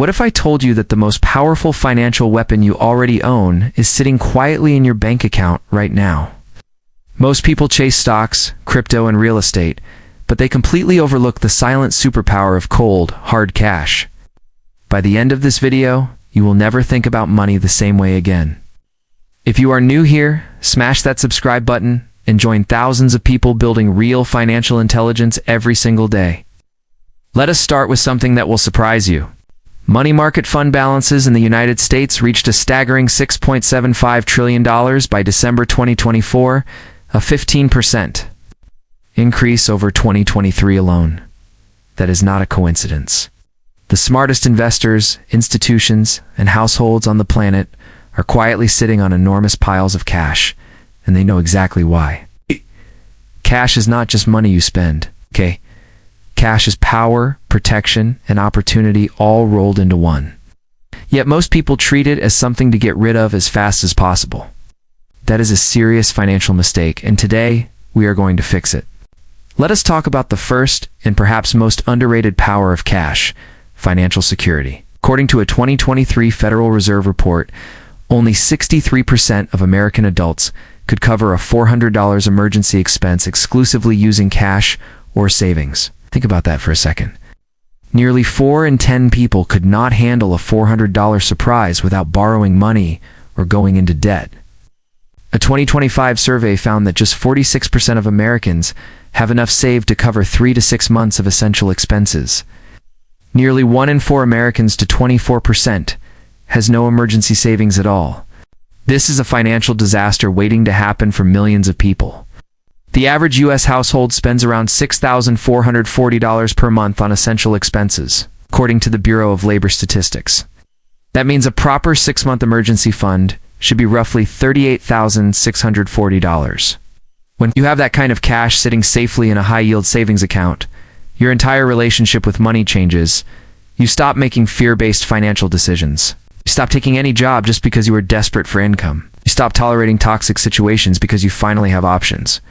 What if I told you that the most powerful financial weapon you already own is sitting quietly in your bank account right now? Most people chase stocks, crypto, and real estate, but they completely overlook the silent superpower of cold, hard cash. By the end of this video, you will never think about money the same way again. If you are new here, smash that subscribe button and join thousands of people building real financial intelligence every single day. Let us start with something that will surprise you. Money market fund balances in the United States reached a staggering $6.75 trillion by December 2024, a 15% increase over 2023 alone. That is not a coincidence. The smartest investors, institutions, and households on the planet are quietly sitting on enormous piles of cash, and they know exactly why. Cash is not just money you spend, okay? Cash is power, protection, and opportunity all rolled into one. Yet most people treat it as something to get rid of as fast as possible. That is a serious financial mistake, and today we are going to fix it. Let us talk about the first and perhaps most underrated power of cash, financial security. According to a 2023 Federal Reserve report, only 63% of American adults could cover a $400 emergency expense exclusively using cash or savings. Think about that for a second. Nearly 4 in 10 people could not handle a $400 surprise without borrowing money or going into debt. A 2025 survey found that just 46% of Americans have enough saved to cover 3 to 6 months of essential expenses. Nearly 1 in 4 Americans, to 24%, has no emergency savings at all. This is a financial disaster waiting to happen for millions of people. The average U.S. household spends around $6,440 per month on essential expenses, according to the Bureau of Labor Statistics. That means a proper 6-month emergency fund should be roughly $38,640. When you have that kind of cash sitting safely in a high-yield savings account, your entire relationship with money changes. You stop making fear-based financial decisions. You stop taking any job just because you are desperate for income. You stop tolerating toxic situations because you finally have options.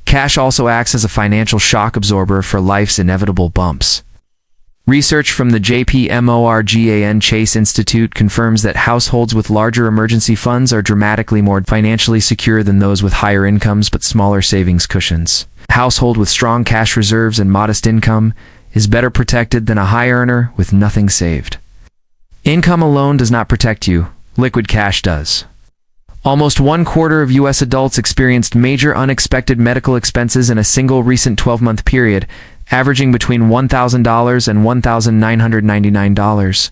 Cash also acts as a financial shock absorber for life's inevitable bumps. Research from the JPMorgan Chase Institute confirms that households with larger emergency funds are dramatically more financially secure than those with higher incomes but smaller savings cushions. A household with strong cash reserves and modest income is better protected than a high earner with nothing saved. Income alone does not protect you, liquid cash does. Almost 1/4 of U.S. adults experienced major unexpected medical expenses in a single recent 12-month period, averaging between $1,000 and $1,999.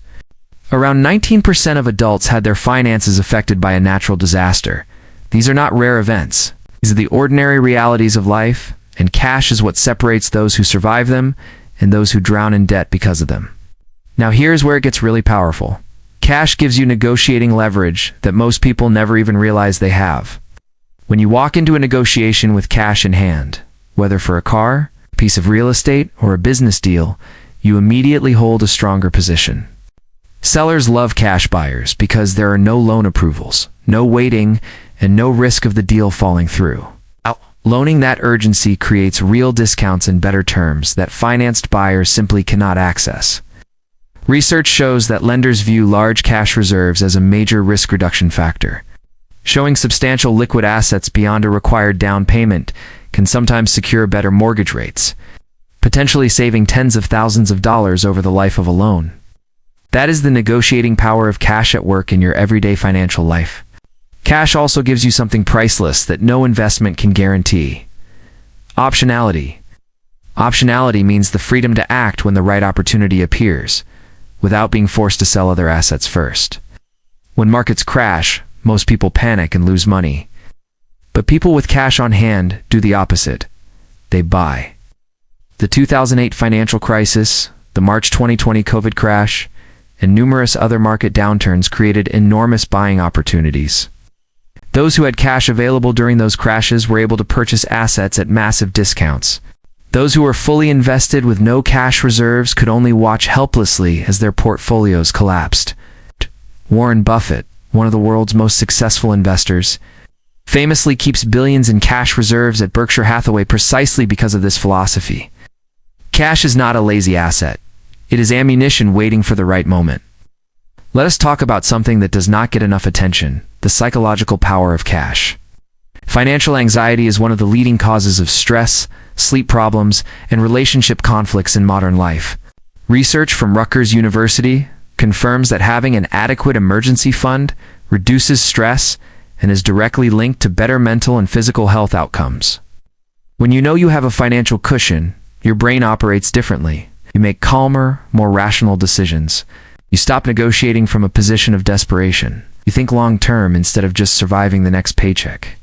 Around 19% of adults had their finances affected by a natural disaster. These are not rare events. These are the ordinary realities of life, and cash is what separates those who survive them and those who drown in debt because of them. Now here's where it gets really powerful. Cash gives you negotiating leverage that most people never even realize they have. When you walk into a negotiation with cash in hand, whether for a car, a piece of real estate, or a business deal, you immediately hold a stronger position. Sellers love cash buyers because there are no loan approvals, no waiting, and no risk of the deal falling through. Loaning that urgency creates real discounts and better terms that financed buyers simply cannot access. Research shows that lenders view large cash reserves as a major risk reduction factor. Showing substantial liquid assets beyond a required down payment can sometimes secure better mortgage rates, potentially saving tens of thousands of dollars over the life of a loan. That is the negotiating power of cash at work in your everyday financial life. Cash also gives you something priceless that no investment can guarantee. Optionality. Optionality means the freedom to act when the right opportunity appears, without being forced to sell other assets first. When markets crash, most people panic and lose money. But people with cash on hand do the opposite. They buy. The 2008 financial crisis, the March 2020 COVID crash, and numerous other market downturns created enormous buying opportunities. Those who had cash available during those crashes were able to purchase assets at massive discounts. Those who were fully invested with no cash reserves could only watch helplessly as their portfolios collapsed. Warren Buffett, one of the world's most successful investors, famously keeps billions in cash reserves at Berkshire Hathaway precisely because of this philosophy. Cash is not a lazy asset. It is ammunition waiting for the right moment. Let us talk about something that does not get enough attention: the psychological power of cash. Financial anxiety is one of the leading causes of stress, sleep problems, and relationship conflicts in modern life. Research from Rutgers University confirms that having an adequate emergency fund reduces stress and is directly linked to better mental and physical health outcomes. When you know you have a financial cushion, your brain operates differently. You make calmer, more rational decisions. You stop negotiating from a position of desperation. You think long-term instead of just surviving the next paycheck.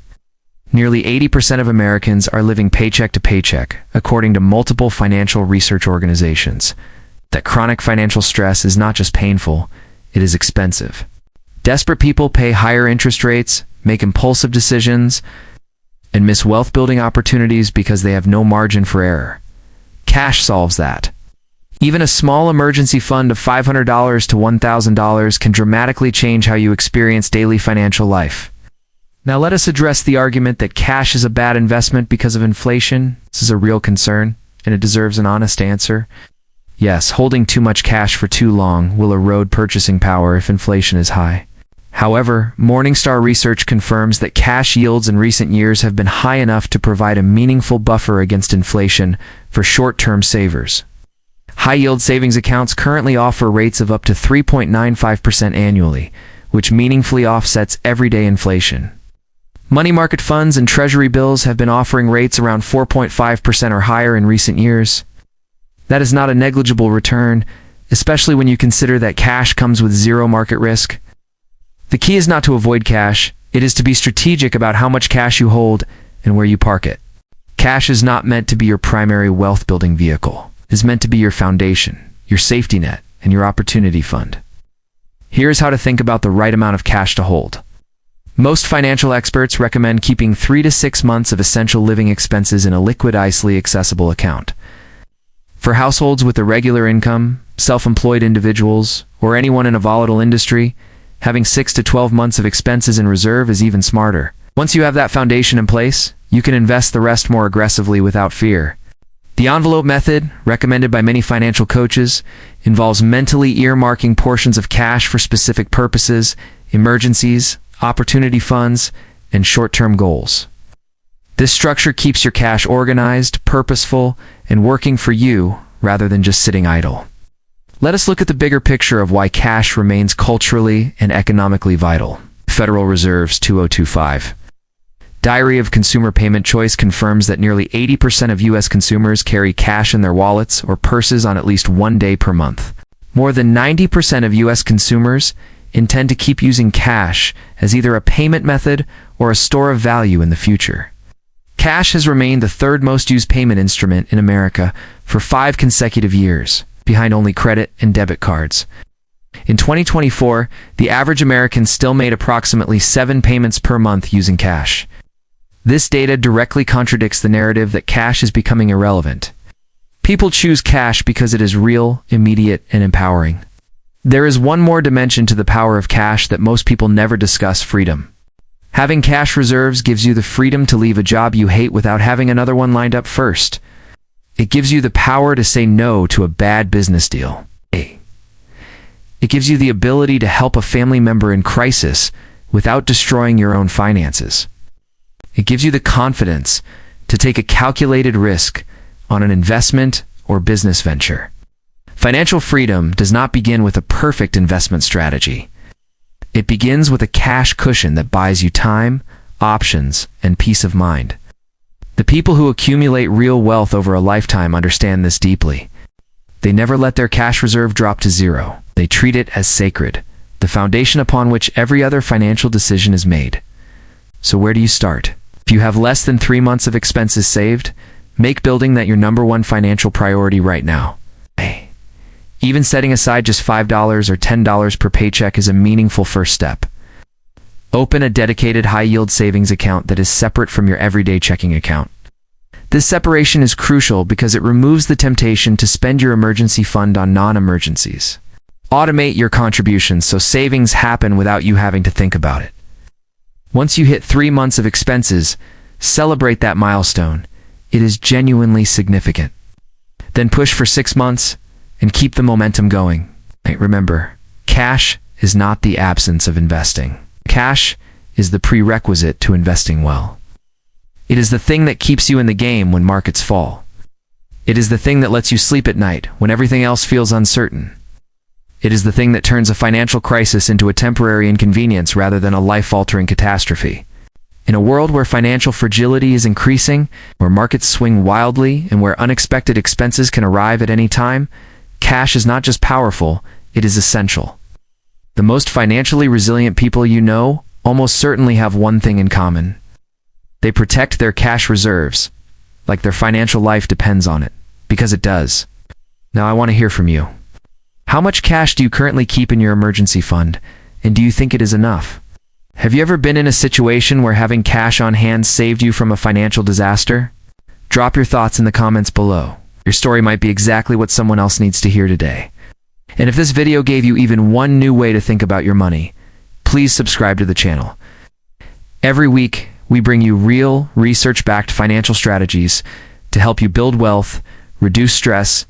Nearly 80% of Americans are living paycheck to paycheck, according to multiple financial research organizations. That chronic financial stress is not just painful, it is expensive. Desperate people pay higher interest rates, make impulsive decisions, and miss wealth-building opportunities because they have no margin for error. Cash solves that. Even a small emergency fund of $500 to $1,000 can dramatically change how you experience daily financial life. Now let us address the argument that cash is a bad investment because of inflation. This is a real concern, and it deserves an honest answer. Yes, holding too much cash for too long will erode purchasing power if inflation is high. However, Morningstar research confirms that cash yields in recent years have been high enough to provide a meaningful buffer against inflation for short-term savers. High-yield savings accounts currently offer rates of up to 3.95% annually, which meaningfully offsets everyday inflation. Money market funds and treasury bills have been offering rates around 4.5% or higher in recent years. That is not a negligible return, especially when you consider that cash comes with zero market risk. The key is not to avoid cash, it is to be strategic about how much cash you hold and where you park it. Cash is not meant to be your primary wealth-building vehicle. It is meant to be your foundation, your safety net, and your opportunity fund. Here's how to think about the right amount of cash to hold. Most financial experts recommend keeping 3 to 6 months of essential living expenses in a liquid, easily accessible account. For households with a regular income, self-employed individuals, or anyone in a volatile industry, having 6 to 12 months of expenses in reserve is even smarter. Once you have that foundation in place, you can invest the rest more aggressively without fear. The envelope method, recommended by many financial coaches, involves mentally earmarking portions of cash for specific purposes, emergencies, opportunity funds, and short-term goals. This structure keeps your cash organized, purposeful, and working for you rather than just sitting idle. Let us look at the bigger picture of why cash remains culturally and economically vital. Federal Reserve's 2025 Diary of Consumer Payment Choice confirms that nearly 80% of U.S. consumers carry cash in their wallets or purses on at least one day per month. More than 90% of U.S. consumers intend to keep using cash as either a payment method or a store of value in the future. Cash has remained the third most used payment instrument in America for 5 consecutive years, behind only credit and debit cards. In 2024, the average American still made approximately 7 payments per month using cash. This data directly contradicts the narrative that cash is becoming irrelevant. People choose cash because it is real, immediate, and empowering. There is one more dimension to the power of cash that most people never discuss: freedom. Having cash reserves gives you the freedom to leave a job you hate without having another one lined up first. It gives you the power to say no to a bad business deal. It gives you the ability to help a family member in crisis without destroying your own finances. It gives you the confidence to take a calculated risk on an investment or business venture. Financial freedom does not begin with a perfect investment strategy. It begins with a cash cushion that buys you time, options, and peace of mind. The people who accumulate real wealth over a lifetime understand this deeply. They never let their cash reserve drop to zero. They treat it as sacred, the foundation upon which every other financial decision is made. So where do you start? If you have less than 3 months of expenses saved, make building that your #1 financial priority right now. Even setting aside just $5 or $10 per paycheck is a meaningful first step. Open a dedicated high-yield savings account that is separate from your everyday checking account. This separation is crucial because it removes the temptation to spend your emergency fund on non-emergencies. Automate your contributions so savings happen without you having to think about it. Once you hit 3 months of expenses, celebrate that milestone. It is genuinely significant. Then push for 6 months, and keep the momentum going. Remember, cash is not the absence of investing. Cash is the prerequisite to investing well. It is the thing that keeps you in the game when markets fall. It is the thing that lets you sleep at night when everything else feels uncertain. It is the thing that turns a financial crisis into a temporary inconvenience rather than a life-altering catastrophe. In a world where financial fragility is increasing, where markets swing wildly, and where unexpected expenses can arrive at any time, cash is not just powerful, it is essential. The most financially resilient people you know almost certainly have one thing in common. They protect their cash reserves, like their financial life depends on it, because it does. Now I want to hear from you. How much cash do you currently keep in your emergency fund, and do you think it is enough? Have you ever been in a situation where having cash on hand saved you from a financial disaster? Drop your thoughts in the comments below. Your story might be exactly what someone else needs to hear today. And if this video gave you even one new way to think about your money, please subscribe to the channel. Every week, we bring you real, research-backed financial strategies to help you build wealth, reduce stress,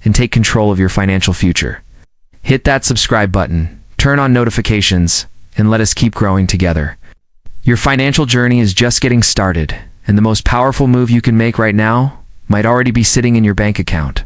and take control of your financial future. Hit that subscribe button, turn on notifications, and let us keep growing together. Your financial journey is just getting started, and the most powerful move you can make right now might already be sitting in your bank account.